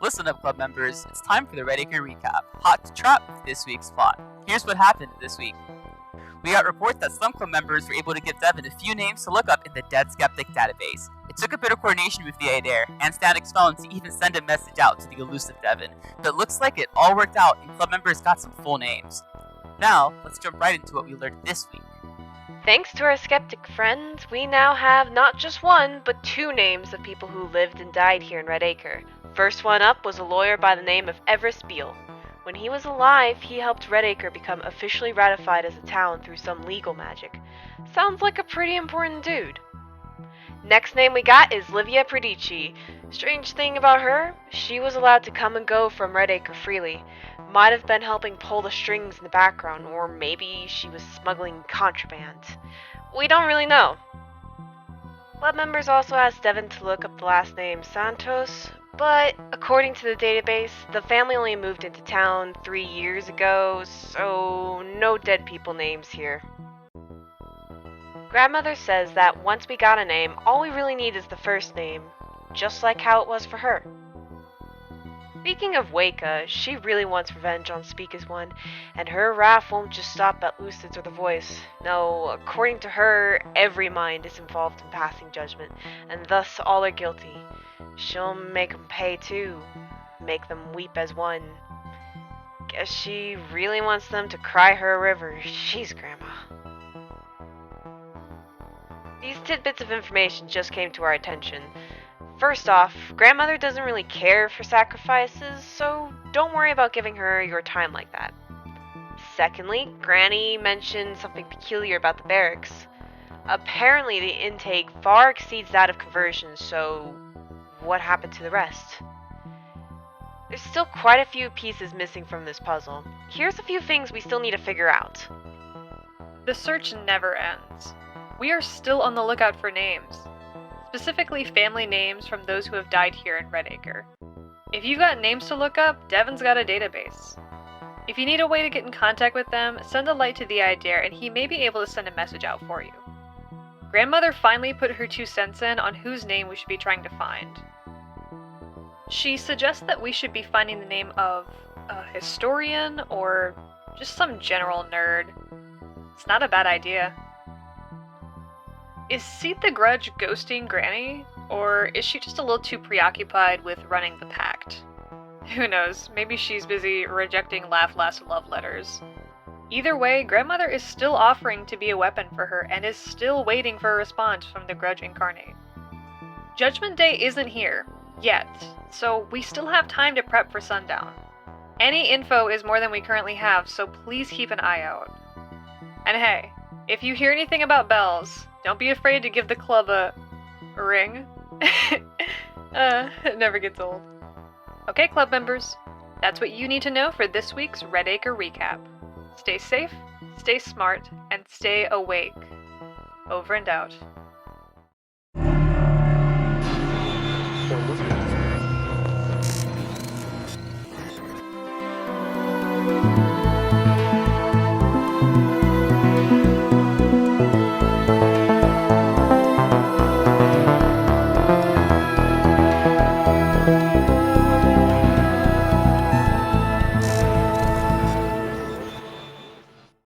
Listen up, club members, it's time for the Redacre Recap, hot to trap with this week's plot. Here's what happened this week. We got reports that some club members were able to give Devin a few names to look up in the Dead Skeptic database. It took a bit of coordination with the Adair and Static's phone to even send a message out to the elusive Devin, but it looks like it all worked out and club members got some full names. Now, let's jump right into what we learned this week. Thanks to our skeptic friends, we now have not just one, but two names of people who lived and died here in Redacre. First one up was a lawyer by the name of Everest Beale. When he was alive, he helped Redacre become officially ratified as a town through some legal magic. Sounds like a pretty important dude. Next name we got is Livia Predici. Strange thing about her, she was allowed to come and go from Redacre freely. Might have been helping pull the strings in the background, or maybe she was smuggling contraband. We don't really know. Club members also asked Devin to look up the last name Santos, but according to the database, the family only moved into town 3 years ago, so no dead people names here. Grandmother says that once we got a name, all we really need is the first name, just like how it was for her. Speaking of Leigha, she really wants revenge on Speak as One, and her wrath won't just stop at Lucid's or the Voice. No, according to her, every mind is involved in passing judgment, and thus all are guilty. She'll make them pay too, make them weep as one. Guess she really wants them to cry her a river. She's Grandma. These tidbits of information just came to our attention. First off, Grandmother doesn't really care for sacrifices, so don't worry about giving her your time like that. Secondly, Granny mentioned something peculiar about the barracks. Apparently the intake far exceeds that of conversions, so what happened to the rest? There's still quite a few pieces missing from this puzzle. Here's a few things we still need to figure out. The search never ends. We are still on the lookout for names. Specifically family names from those who have died here in Redacre. If you've got names to look up, Devin's got a database. If you need a way to get in contact with them, send a light to the Adair and he may be able to send a message out for you. Grandmother finally put her 2 cents in on whose name we should be trying to find. She suggests that we should be finding the name of a historian or just some general nerd. It's not a bad idea. Is Seat the Grudge ghosting Granny, or is she just a little too preoccupied with running the pact? Who knows, maybe she's busy rejecting Laugh Last love letters. Either way, Grandmother is still offering to be a weapon for her and is still waiting for a response from the Grudge Incarnate. Judgment Day isn't here, yet, so we still have time to prep for sundown. Any info is more than we currently have, so please keep an eye out. And hey, if you hear anything about bells, don't be afraid to give the club a ring. It never gets old. Okay, club members, that's what you need to know for this week's Redacre Recap. Stay safe, stay smart, and stay awake. Over and out.